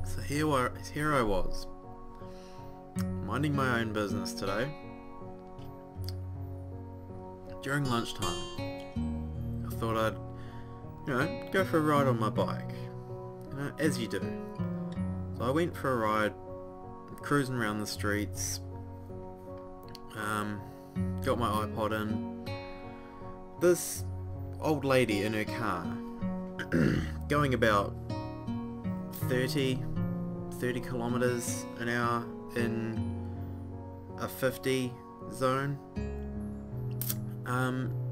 So here I was, minding my own business today. During lunchtime, I thought I'd, go for a ride on my bike, as you do. So I went for a ride, cruising around the streets, got my iPod in. This old lady in her car, going about 30 kilometers an hour in a 50 zone.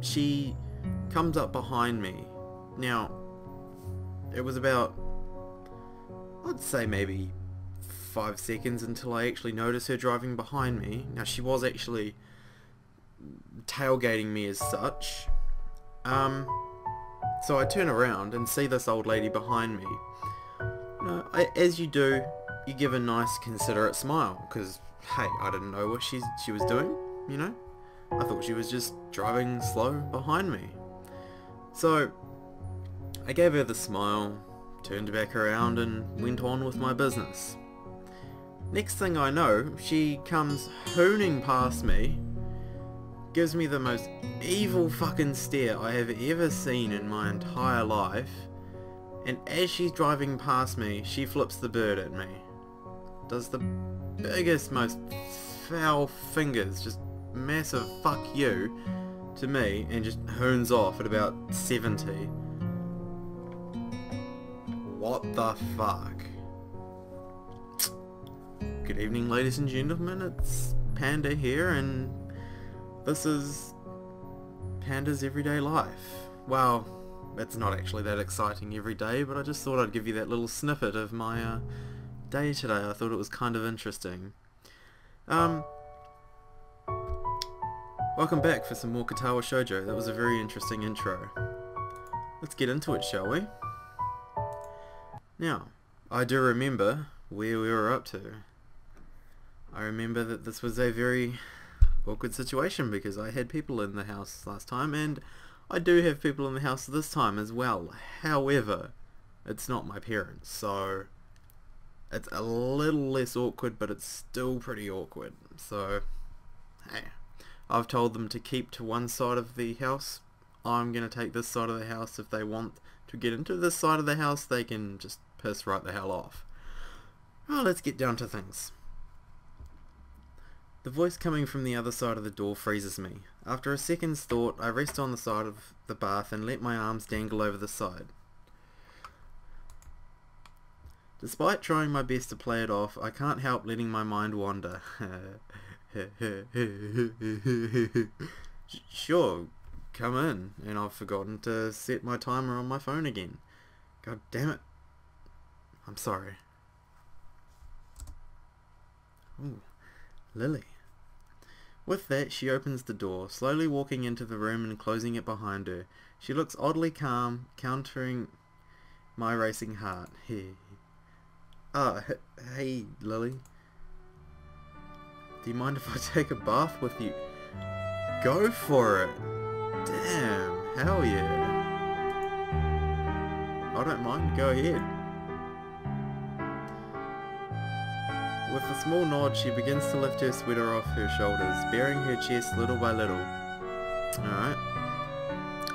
She comes up behind me. Now, it was about, I'd say maybe 5 seconds until I actually noticed her driving behind me. Now, she was actually tailgating me as such. So I turn around and see this old lady behind me. As you do, you give a nice considerate smile, because, hey, I didn't know what she was doing, I thought she was just driving slow behind me. So, I gave her the smile, turned back around and went on with my business. Next thing I know, she comes hooning past me, gives me the most evil fucking stare I have ever seen in my entire life, and as she's driving past me, she flips the bird at me. Does the biggest, most foul fingers, just massive fuck you to me, and just hoons off at about 70. What the fuck? Good evening, ladies and gentlemen, it's Panda here, and this is Panda's everyday life. Well, it's not actually that exciting every day, but I just thought I'd give you that little snippet of my day today. I thought it was kind of interesting. Welcome back for some more Katawa Shoujo. That was a very interesting intro. Let's get into it, shall we? Now, I do remember where we were up to. I remember that this was a very awkward situation because I had people in the house last time, and I do have people in the house this time as well. However, it's not my parents, so it's a little less awkward, but it's still pretty awkward. So, hey, I've told them to keep to one side of the house. I'm going to take this side of the house. If they want to get into this side of the house, they can just piss right the hell off. Well, let's get down to things. The voice coming from the other side of the door freezes me. After a second's thought, I rest on the side of the bath and let my arms dangle over the side. Despite trying my best to play it off, I can't help letting my mind wander. Sure, come in, and I've forgotten to set my timer on my phone again. God damn it. I'm sorry. Ooh, Lilly. With that, she opens the door, slowly walking into the room and closing it behind her. She looks oddly calm, countering my racing heart. Hey, Lilly. Do you mind if I take a bath with you? Go for it! Damn, hell yeah. I don't mind, go ahead. With a small nod, she begins to lift her sweater off her shoulders, baring her chest little by little. Alright.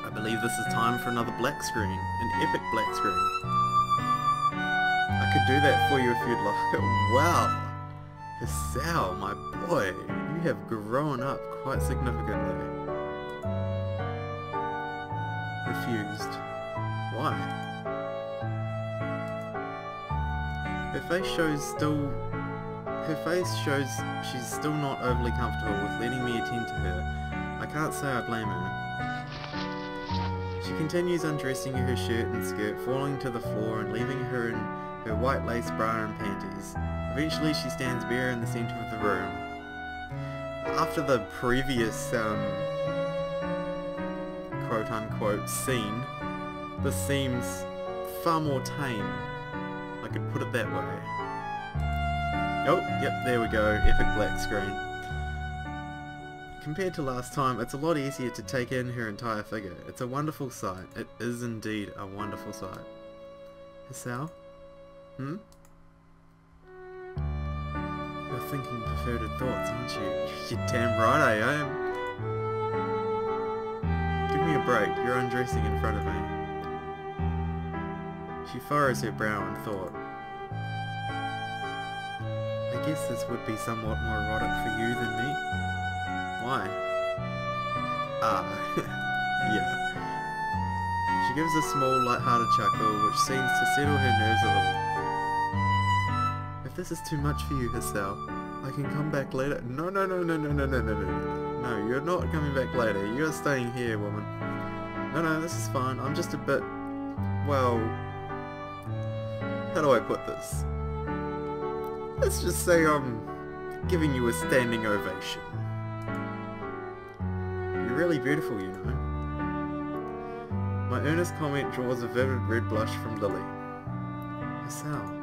I believe this is time for another black screen. An epic black screen. I could do that for you if you'd like. Wow! Hisao, my boy, you have grown up quite significantly. Refused. Why? Her face shows she's still not overly comfortable with letting me attend to her. I can't say I blame her. She continues undressing her shirt and skirt, falling to the floor and leaving her in her white lace bra and panties. Eventually she stands bare in the centre of the room. After the previous quote-unquote scene, this seems far more tame. I could put it that way. Oh, yep, there we go, epic black screen. Compared to last time, it's a lot easier to take in her entire figure. It's a wonderful sight. It is indeed a wonderful sight. Hisao? Hmm? You're thinking perverted thoughts, aren't you? You're damn right I am. Give me a break, you're undressing in front of me. She furrows her brow in thought. I guess this would be somewhat more erotic for you than me. Why? Ah, yeah. She gives a small, light-hearted chuckle, which seems to settle her nerves a little. If this is too much for you, Hisao, I can come back later. No, no, no, no, no, no, no, no, no, no. No, you're not coming back later. You're staying here, woman. No, no, this is fine. I'm just a bit... well... how do I put this? Let's just say I'm giving you a standing ovation. You're really beautiful, you know. My earnest comment draws a vivid red blush from Lilly. Hisao.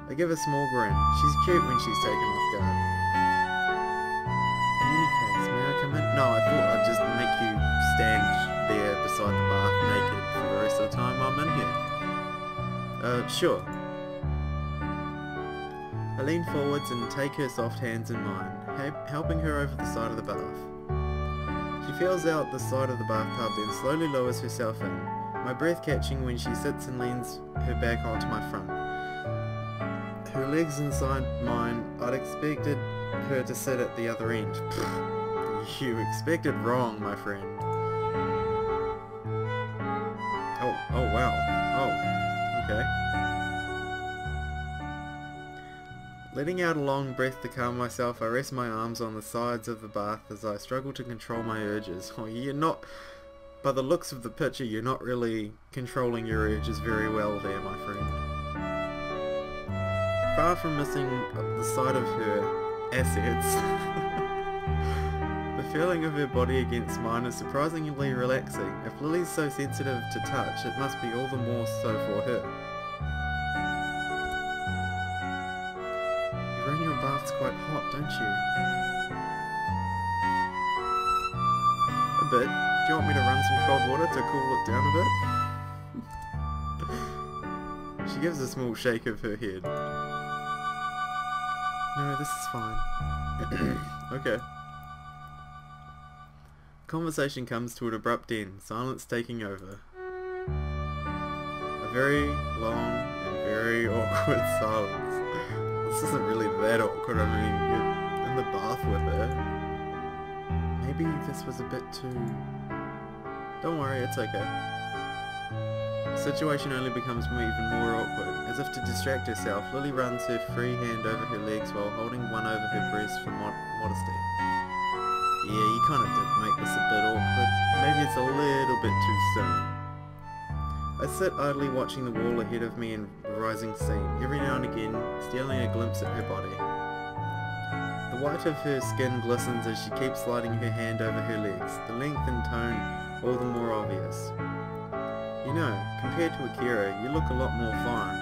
I give a small grin. She's cute when she's taken off guard. In any case, may I come in? No, I thought I'd just make you stand there beside the bath naked for the rest of the time I'm in here. Sure. I lean forwards and take her soft hands in mine, helping her over the side of the bath. She feels out the side of the bathtub, then slowly lowers herself in, my breath catching when she sits and leans her back onto my front. Her legs inside mine. I'd expected her to sit at the other end. You expected wrong, my friend. Oh wow. Oh, okay. Letting out a long breath to calm myself, I rest my arms on the sides of the bath as I struggle to control my urges. Oh, you're not... by the looks of the picture, you're not really controlling your urges very well there, my friend. Far from missing the sight of her assets, the feeling of her body against mine is surprisingly relaxing. If Lily's so sensitive to touch, it must be all the more so for her. Your bath's quite hot, don't you? A bit. Do you want me to run some cold water to cool it down a bit? She gives a small shake of her head. No, this is fine. Okay. Conversation comes to an abrupt end, silence taking over. A very long and very awkward silence. This isn't really that awkward, I mean, you're in the bath with her. Maybe this was a bit too... Don't worry, it's okay. The situation only becomes even more awkward. As if to distract herself, Lilly runs her free hand over her legs while holding one over her breast for modesty. Yeah, you kind of did make this a bit awkward. Maybe it's a little bit too soon. I sit idly watching the wall ahead of me in the rising steam, every now and again stealing a glimpse at her body. The white of her skin glistens as she keeps sliding her hand over her legs, the length and tone all the more obvious. You know, compared to Akira, you look a lot more fine.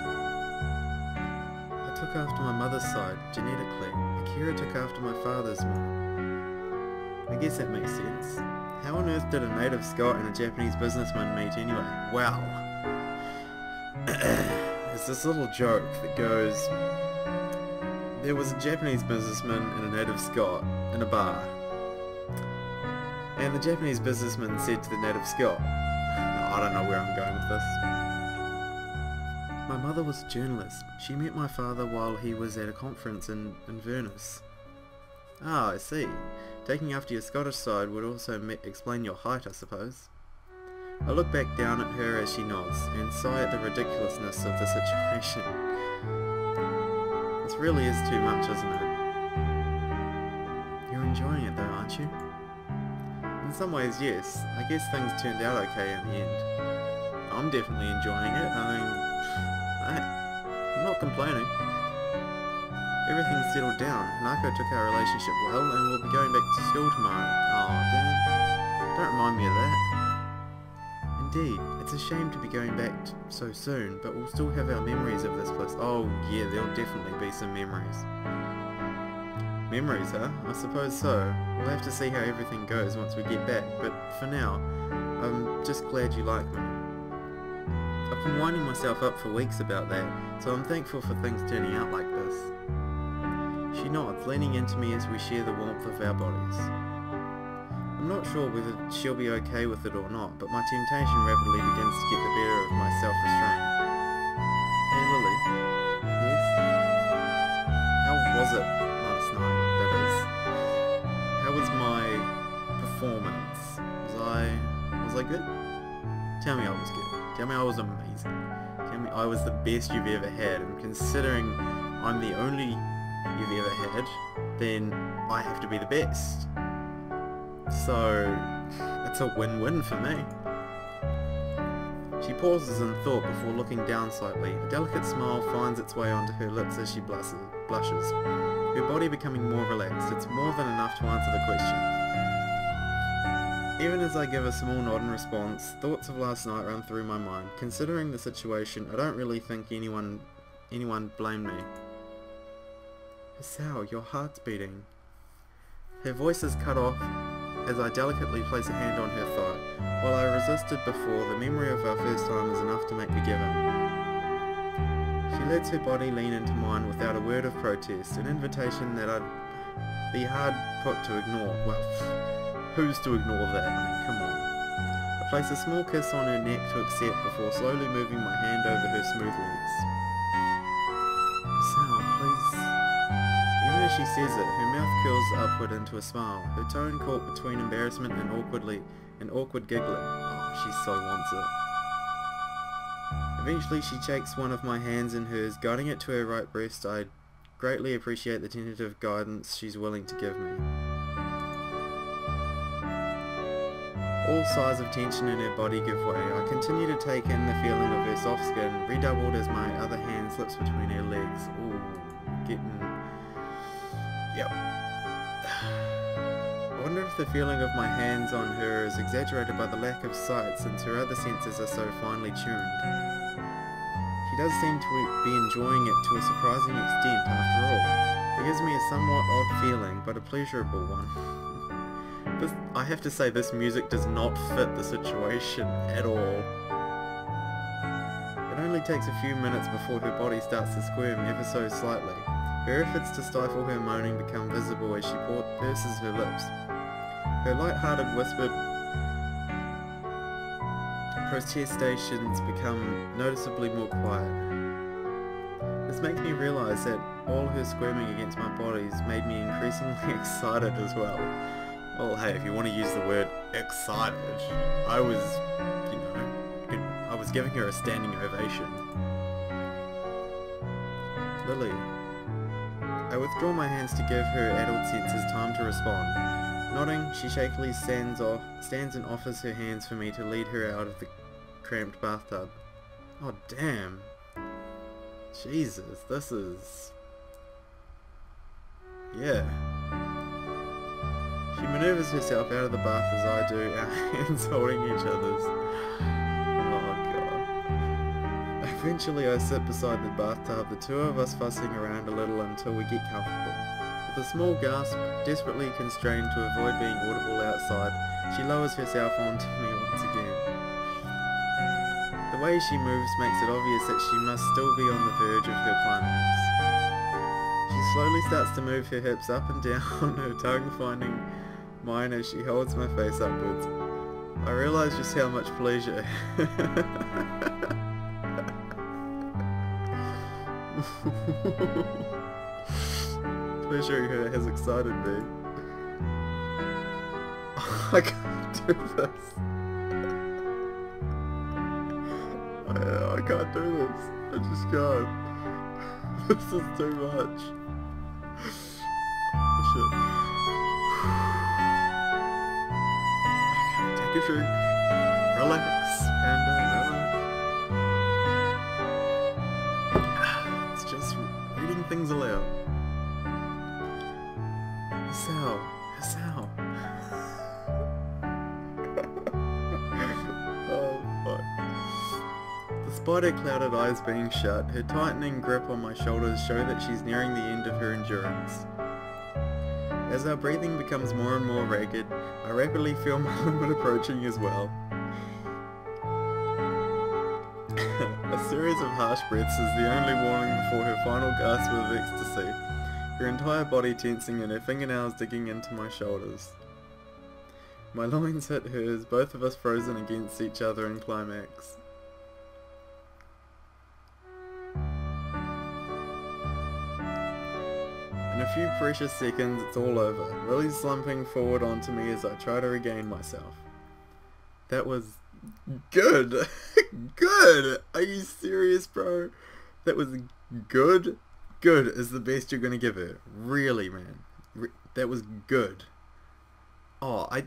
I took after my mother's side, genetically. Akira took after my father's more. I guess that makes sense. How on earth did a native Scot and a Japanese businessman meet anyway? Well, there's this little joke that goes, there was a Japanese businessman and a native Scot in a bar, and the Japanese businessman said to the native Scot, no, I don't know where I'm going with this. My mother was a journalist. She met my father while he was at a conference in Inverness. Ah, I see. Taking after your Scottish side would also explain your height, I suppose. I look back down at her as she nods, and sigh at the ridiculousness of the situation. This really is too much, isn't it? You're enjoying it though, aren't you? In some ways, yes. I guess things turned out okay in the end. I'm definitely enjoying it. I mean, I'm not complaining. Everything's settled down. Nako took our relationship well, and we'll be going back to school tomorrow. Oh, damn. Don't remind me of that. Indeed, it's a shame to be going back so soon, but we'll still have our memories of this place. Oh, yeah, there'll definitely be some memories. Memories, huh? I suppose so. We'll have to see how everything goes once we get back, but for now, I'm just glad you like me. I've been winding myself up for weeks about that, so I'm thankful for things turning out like this. She nods, leaning into me as we share the warmth of our bodies. I'm not sure whether she'll be okay with it or not, but my temptation rapidly begins to get the better of my self-restraint. Hey Lily. Yes? How was it last night, that is? How was my performance? Was I good? Tell me I was good. Tell me I was amazing. Tell me I was the best you've ever had, and considering I'm the only you've ever had, then I have to be the best. So, it's a win-win for me. She pauses in thought before looking down slightly. A delicate smile finds its way onto her lips as she blushes, her body becoming more relaxed. It's more than enough to answer the question. Even as I give a small nod in response, thoughts of last night run through my mind. Considering the situation, I don't really think anyone blamed me. Hisao, your heart's beating. Her voice is cut off as I delicately place a hand on her thigh. While I resisted before, the memory of our first time is enough to make me give in. She lets her body lean into mine without a word of protest, an invitation that I'd be hard put to ignore. Well, who's to ignore that? I mean, come on. I place a small kiss on her neck to accept before slowly moving my hand over her smooth legs. Sal, please. Even as she says it, her mouth curls upward into a smile, her tone caught between embarrassment and awkward giggling. Oh, she so wants it. Eventually she shakes one of my hands in hers, guiding it to her right breast. I greatly appreciate the tentative guidance she's willing to give me. All sighs of tension in her body give way. I continue to take in the feeling of her soft skin, redoubled as my other hand slips between her legs. Ooh, getting... Yep. I wonder if the feeling of my hands on her is exaggerated by the lack of sight, since her other senses are so finely tuned. She does seem to be enjoying it to a surprising extent after all. It gives me a somewhat odd feeling, but a pleasurable one. I have to say, this music does not fit the situation at all. It only takes a few minutes before her body starts to squirm ever so slightly. Her efforts to stifle her moaning become visible as she purses her lips. Her light-hearted whispered protestations become noticeably more quiet. This makes me realise that all her squirming against my body made me increasingly excited as well. Well, hey, if you want to use the word excited, I was giving her a standing ovation. Lily. I withdraw my hands to give her addled senses time to respond. Nodding, she shakily stands and offers her hands for me to lead her out of the cramped bathtub. Oh, damn. Jesus, this is... Yeah. She maneuvers herself out of the bath as I do, our hands holding each other's. Oh god. Eventually I sit beside the bathtub, the two of us fussing around a little until we get comfortable. With a small gasp, desperately constrained to avoid being audible outside, she lowers herself onto me once again. The way she moves makes it obvious that she must still be on the verge of her climax. She slowly starts to move her hips up and down, her tongue finding mine as she holds my face upwards. I realise just how much pleasure pleasuring her has excited me. I can't do this. I can't do this. I just can't. This is too much. Shit. Take a drink. Relax. Panda, relax. It's just reading things aloud. Hisao. Oh, fuck. Despite her clouded eyes being shut, her tightening grip on my shoulders show that she's nearing the end of her endurance. As our breathing becomes more and more ragged, I rapidly feel my limit approaching as well. series of harsh breaths is the only warning before her final gasp of ecstasy, her entire body tensing and her fingernails digging into my shoulders. My loins hit hers, both of us frozen against each other in climax. In a few precious seconds, it's all over. Lily's slumping forward onto me as I try to regain myself. That was good. Good. Are you serious, bro? That was good. Good is the best you're gonna give her. Really, man. That was good. Oh, I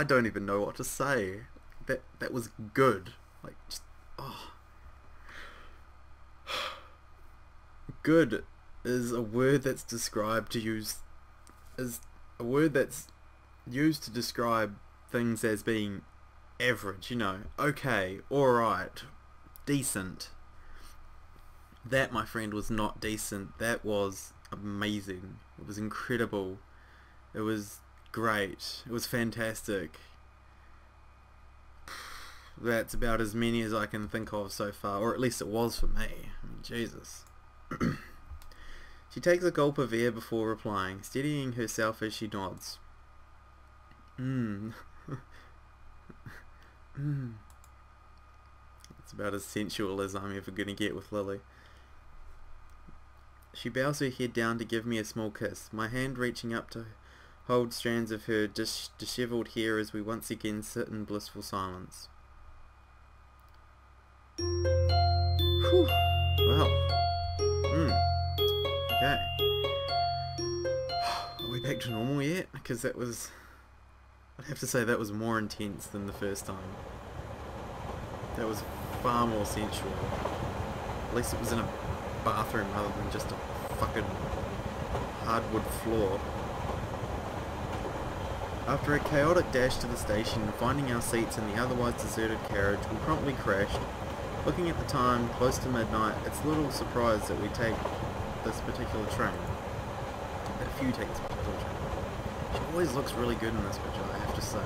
don't even know what to say. That was good. Like, just, oh. Good is a word that's described to use, is a word that's used to describe things as being average, you know, okay, alright, decent. That, my friend, was not decent. That was amazing. It was incredible. It was great. It was fantastic. That's about as many as I can think of so far, or at least it was for me. I mean, Jesus. She takes a gulp of air before replying, steadying herself as she nods. It's about as sensual as I'm ever gonna get with Lily. She bows her head down to give me a small kiss, my hand reaching up to hold strands of her dishevelled hair as we once again sit in blissful silence. Whew. Well. Okay. Are we back to normal yet? Because that was... I'd have to say that was more intense than the first time. That was far more sensual. At least it was in a bathroom rather than just a fucking hardwood floor. After a chaotic dash to the station, finding our seats in the otherwise deserted carriage, we promptly crashed. Looking at the time, close to midnight, it's little surprise that we take this particular train. That few take this particular train. She always looks really good in this picture, I have to say.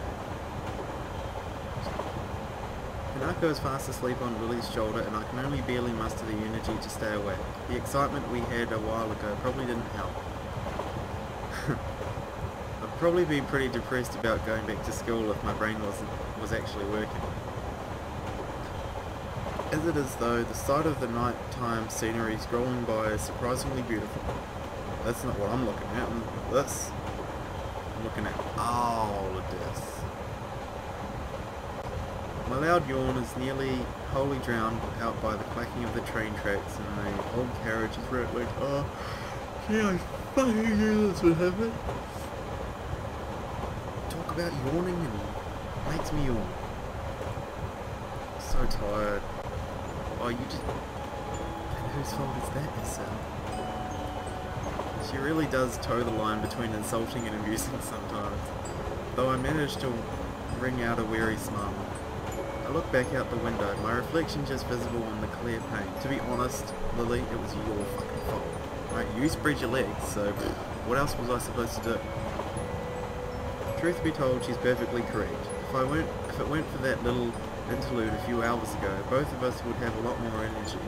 Hinako is fast asleep on Lily's shoulder and I can only barely muster the energy to stay awake. The excitement we had a while ago probably didn't help. I'd probably be pretty depressed about going back to school if my brain was actually working. As it is though, the sight of the nighttime scenery scrolling by is surprisingly beautiful. That's not what I'm looking at. I'm looking at this. I'm looking at all of this. My loud yawn is nearly wholly drowned out by the clacking of the train tracks and the old carriage is rattling. Oh, yeah, I fucking knew this would happen. Talk about yawning and makes me yawn. So tired. Oh, you just... And whose fault is that, Hisao? She really does toe the line between insulting and amusing sometimes, though I manage to wring out a weary smile. I look back out the window, my reflection just visible on the clear pane. To be honest, Lily, it was your fucking fault. Right, you spread your legs, so what else was I supposed to do? Truth be told, she's perfectly correct. If it weren't for that little interlude a few hours ago, both of us would have a lot more energy.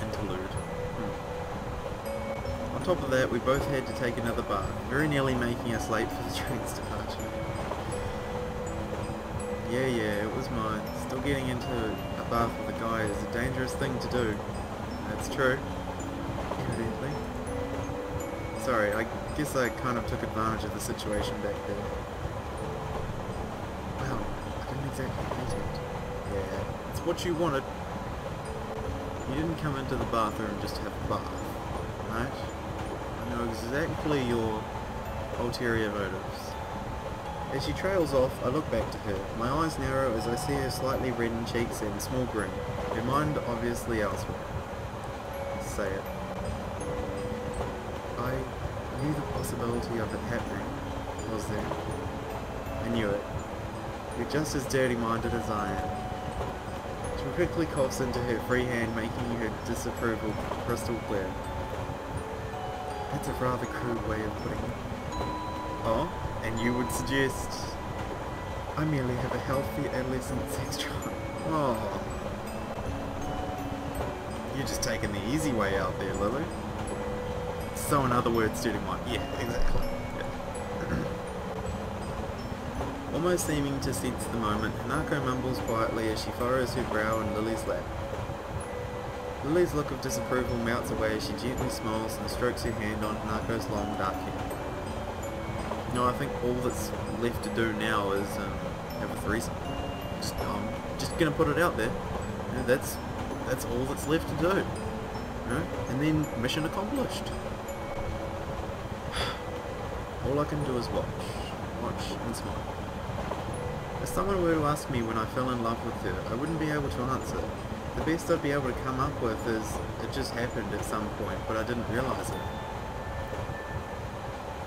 Interlude. On top of that, we both had to take another bath, very nearly making us late for the train's departure. Yeah, it was mine. Still getting into a bath with a guy is a dangerous thing to do. That's true. Evidently. Sorry, I guess I kind of took advantage of the situation back there. Well, I didn't exactly hate it. Yeah, it's what you wanted. You didn't come into the bathroom just to have a bath, right? I know exactly your ulterior motives. As she trails off, I look back to her. My eyes narrow as I see her slightly reddened cheeks and small grin, her mind obviously elsewhere. Say it. I knew the possibility of it happening, was there? I knew it. You're just as dirty-minded as I am. She quickly coughs into her free hand, making her disapproval crystal clear. That's a rather crude way of putting it. Oh? And you would suggest I merely have a healthy adolescent sex drive. Oh. You're just taking the easy way out there, Lily. So in other words, suiting mine. Yeah, exactly. Yeah. Almost seeming to sense the moment, Hanako mumbles quietly as she furrows her brow in Lily's lap. Lily's look of disapproval melts away as she gently smiles and strokes her hand on Hanako's long dark hair. No, I think all that's left to do now is have a threesome. Just gonna put it out there. You know, that's all that's left to do. You know? And then mission accomplished. All I can do is watch and smile. If someone were to ask me when I fell in love with her, I wouldn't be able to answer. The best I'd be able to come up with is, it just happened at some point, but I didn't realise it.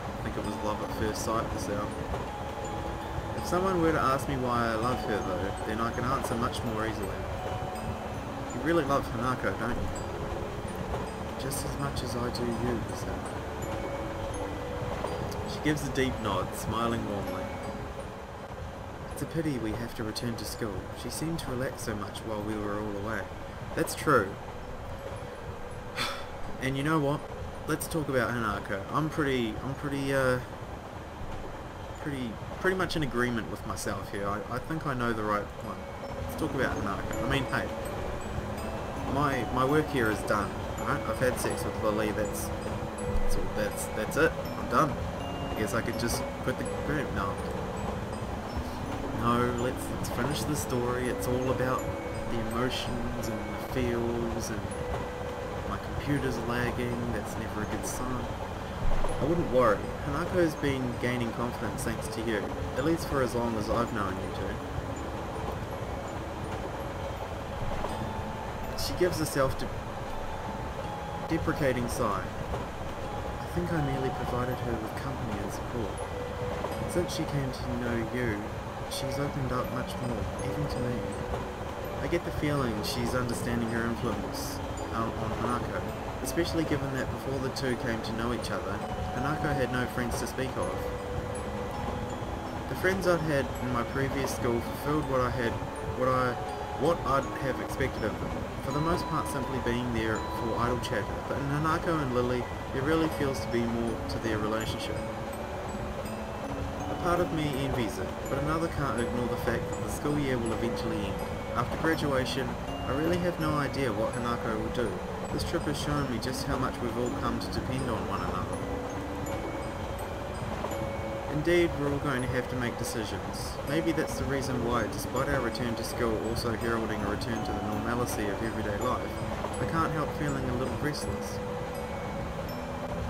I think it was love at first sight, Hisao. If someone were to ask me why I love her though, then I can answer much more easily. You really love Hanako, don't you? Just as much as I do you, Hisao. She gives a deep nod, smiling warmly. It's a pity we have to return to school. She seemed to relax so much while we were all away. That's true. And you know what? Let's talk about Hanako. I'm pretty much in agreement with myself here. I think I know the right one. Let's talk about Hanako. I mean, hey, my work here is done. Right? I've had sex with Lily. That's it. I'm done. I guess I could just quit the group now. No, let's finish the story. It's all about the emotions and the feels, and my computer's lagging. That's never a good sign. I wouldn't worry. Hanako's been gaining confidence thanks to you, at least for as long as I've known you two. She gives a self-deprecating sigh. I think I merely provided her with company and support. Since she came to know you, she's opened up much more, even to me. I get the feeling she's understanding her influence on Hanako, especially given that before the two came to know each other, Hanako had no friends to speak of. The friends I'd had in my previous school fulfilled what I'd have expected of them, for the most part simply being there for idle chatter, but in Hanako and Lily, there really feels to be more to their relationship. Part of me envies it, but another can't ignore the fact that the school year will eventually end. After graduation, I really have no idea what Hanako will do. This trip has shown me just how much we've all come to depend on one another. Indeed, we're all going to have to make decisions. Maybe that's the reason why, despite our return to school also heralding a return to the normalcy of everyday life, I can't help feeling a little restless.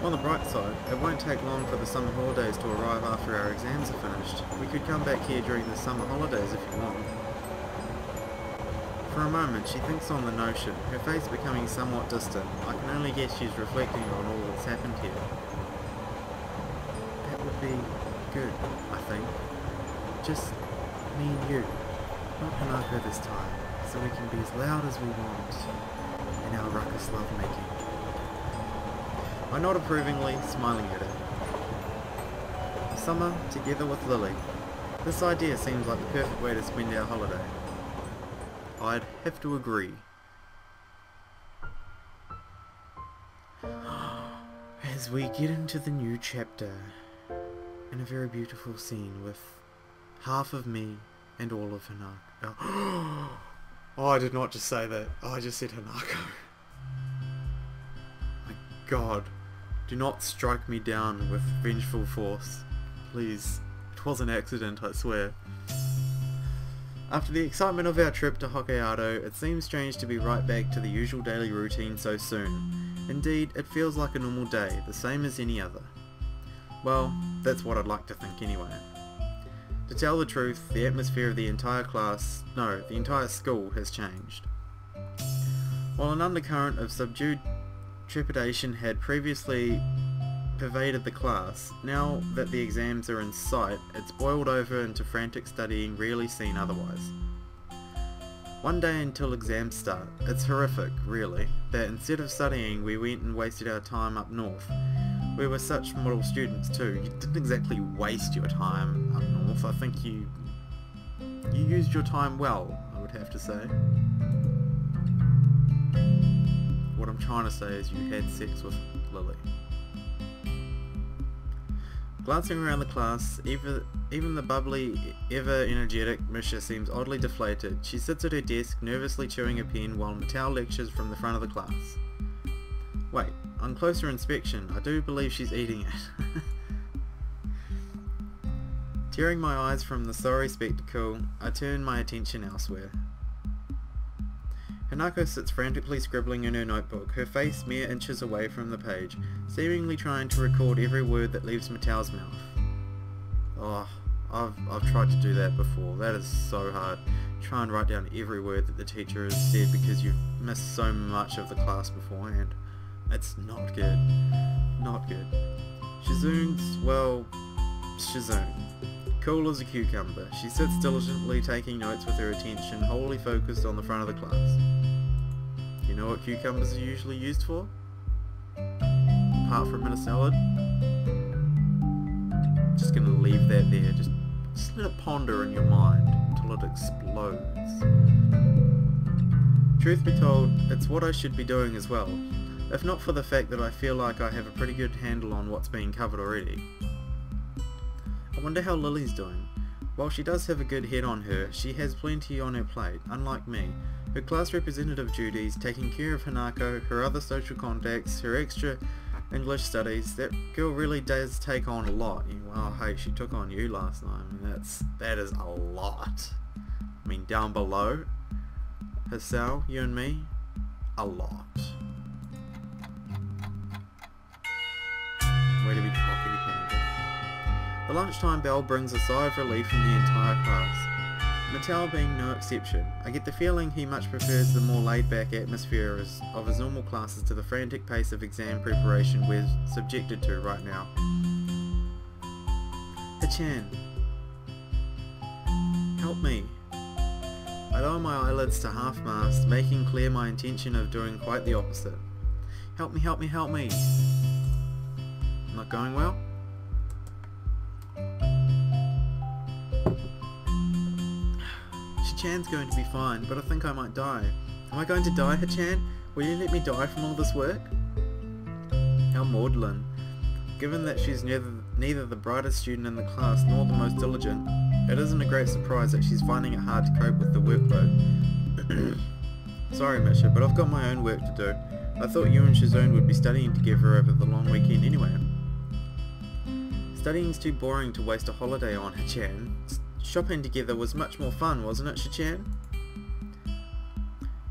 On the bright side, it won't take long for the summer holidays to arrive after our exams are finished. We could come back here during the summer holidays if you want. For a moment, she thinks on the notion, her face becoming somewhat distant. I can only guess she's reflecting on all that's happened here. That would be good, I think. Just me and you. Not Hanako this time, so we can be as loud as we want in our ruckus lovemaking. I nod approvingly, smiling at her. Summer together with Lily. This idea seems like the perfect way to spend our holiday. I'd have to agree. As we get into the new chapter, in a very beautiful scene with half of me and all of Hanako. Oh, I did not just say that. Oh, I just said Hanako. My God. Do not strike me down with vengeful force. Please. It was an accident, I swear. After the excitement of our trip to Hokkaido, it seems strange to be right back to the usual daily routine so soon. Indeed, it feels like a normal day, the same as any other. Well, that's what I'd like to think anyway. To tell the truth, the atmosphere of the entire school has changed. While an undercurrent of subdued trepidation had previously pervaded the class, now that the exams are in sight, it's boiled over into frantic studying rarely seen otherwise. One day until exams start. It's horrific, really, that instead of studying we went and wasted our time up north. We were such model students too. You didn't exactly waste your time up north. I think you used your time well, would have to say. What I'm trying to say is you had sex with Lilly. Glancing around the class, even the bubbly, ever-energetic Misha seems oddly deflated. She sits at her desk, nervously chewing a pen while Mattel lectures from the front of the class. Wait, on closer inspection, I do believe she's eating it. Tearing my eyes from the sorry spectacle, I turn my attention elsewhere. Hanako sits frantically scribbling in her notebook, her face mere inches away from the page, seemingly trying to record every word that leaves Mattel's mouth. Oh, I've tried to do that before. That is so hard. Try and write down every word that the teacher has said because you've missed so much of the class beforehand. It's not good. Not good. Shizune's, well, Shizune. Cool as a cucumber, she sits diligently taking notes with her attention wholly focused on the front of the class. You know what cucumbers are usually used for? Apart from in a salad? Just gonna leave that there, just let it ponder in your mind until it explodes. Truth be told, it's what I should be doing as well, if not for the fact that I feel like I have a pretty good handle on what's being covered already. I wonder how Lily's doing. While she does have a good head on her, she has plenty on her plate, unlike me. Her class representative duties, taking care of Hanako, her other social contacts, her extra English studies, that girl really does take on a lot. Well, hey, she took on you last night. I mean, that is a lot. I mean, down below, Hisao, you and me, a lot. Way to be cocky, panda. The lunchtime bell brings a sigh of relief from the entire class. Mattel being no exception. I get the feeling he much prefers the more laid-back atmosphere of his normal classes to the frantic pace of exam preparation we're subjected to right now. Hachan. Help me. I lower my eyelids to half-mast, making clear my intention of doing quite the opposite. Help me, help me, help me. Not going well? Hachan's going to be fine, but I think I might die. Am I going to die, Hachan? Will you let me die from all this work? How maudlin. Given that she's neither the brightest student in the class nor the most diligent, it isn't a great surprise that she's finding it hard to cope with the workload. Sorry, Misha, but I've got my own work to do. I thought you and Shizune would be studying together over the long weekend anyway. Studying's too boring to waste a holiday on, Hachan. Shopping together was much more fun, wasn't it, Hachan?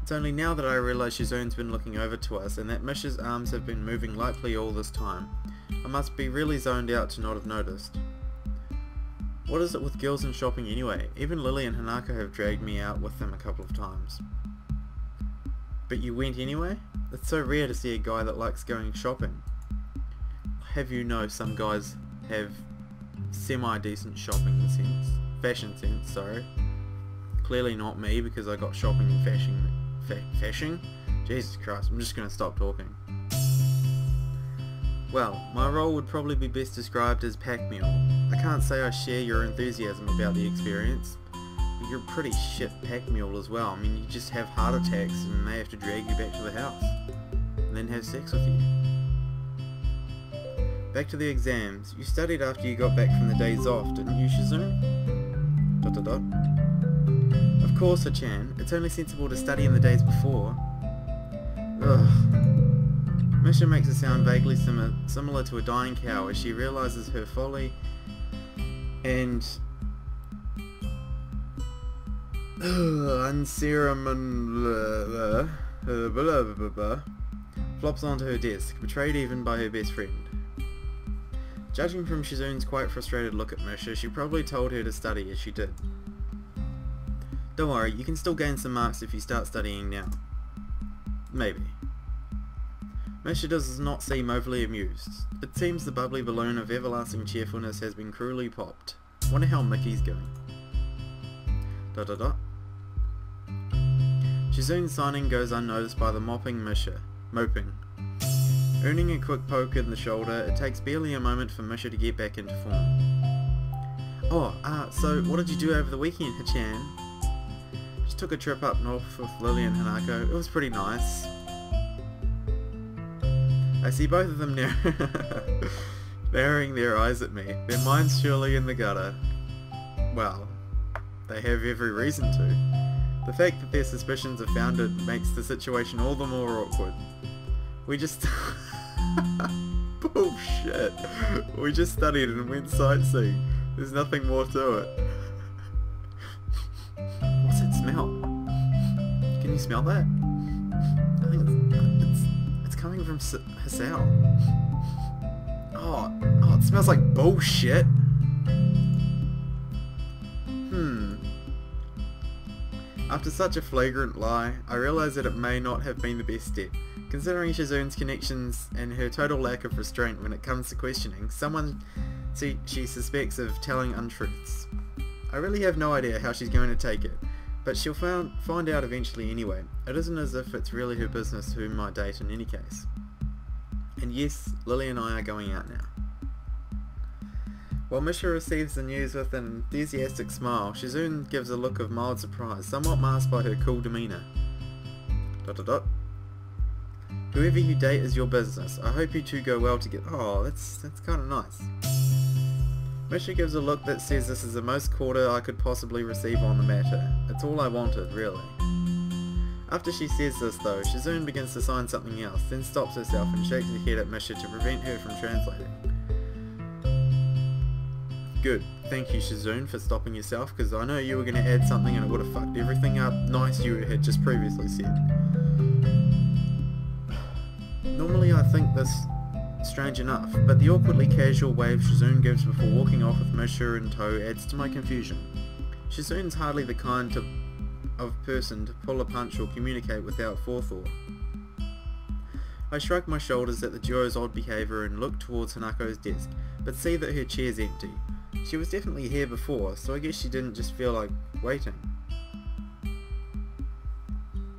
It's only now that I realise Shizune's been looking over to us and that Misha's arms have been moving lightly all this time. I must be really zoned out to not have noticed. What is it with girls and shopping anyway? Even Lilly and Hanako have dragged me out with them a couple of times. But you went anyway? It's so rare to see a guy that likes going shopping. Have you know some guys have semi-decent shopping sense? Fashion sense, sorry. Clearly not me because I got shopping and fashion. Jesus Christ, I'm just going to stop talking. Well, my role would probably be best described as pack mule. I can't say I share your enthusiasm about the experience, but you're a pretty shit pack mule as well. I mean, you just have heart attacks and they have to drag you back to the house, and then have sex with you. Back to the exams. You studied after you got back from the days off, didn't you, Shizune? ... Of course, Hachan. It's only sensible to study in the days before. Ugh. Misha makes it sound vaguely similar to a dying cow as she realises her folly and unceremonious flops onto her desk, betrayed even by her best friend. Judging from Shizune's quite frustrated look at Misha, she probably told her to study as she did. Don't worry, you can still gain some marks if you start studying now. Maybe. Misha does not seem overly amused. It seems the bubbly balloon of everlasting cheerfulness has been cruelly popped. Wonder how Mickey's going. ... Shizune's signing goes unnoticed by the moping Misha. Earning a quick poke in the shoulder, it takes barely a moment for Misha to get back into form. So what did you do over the weekend, Hachan? She took a trip up north with Lilly and Hanako. It was pretty nice. I see both of them now narrowing their eyes at me, their minds surely in the gutter. Well, they have every reason to. The fact that their suspicions are founded makes the situation all the more awkward. We just... Bullshit! We just studied and went sightseeing. There's nothing more to it. What's that smell? Can you smell that? I think it's coming from Hisao. Oh, it smells like bullshit. After such a flagrant lie, I realise that it may not have been the best step. Considering Shizune's connections and her total lack of restraint when it comes to questioning someone she suspects of telling untruths. I really have no idea how she's going to take it, but she'll find out eventually anyway. It isn't as if it's really her business who might date in any case. And yes, Lilly and I are going out now. While Misha receives the news with an enthusiastic smile, Shizune gives a look of mild surprise, somewhat masked by her cool demeanour. ... Whoever you date is your business. I hope you two go well together. Oh, that's kind of nice. Misha gives a look that says this is the most quarter I could possibly receive on the matter. It's all I wanted, really. After she says this though, Shizune begins to sign something else, then stops herself and shakes her head at Misha to prevent her from translating. Good. Thank you, Shizune, for stopping yourself, because I know you were going to add something and it would have fucked everything up nice you had just previously said. Normally I think this strange enough, but the awkwardly casual wave Shizune gives before walking off with Misha in tow adds to my confusion. Shizune's hardly the kind of person to pull a punch or communicate without forethought. I shrug my shoulders at the duo's odd behaviour and look towards Hanako's desk, but see that her chair's empty. She was definitely here before, so I guess she didn't just feel like waiting.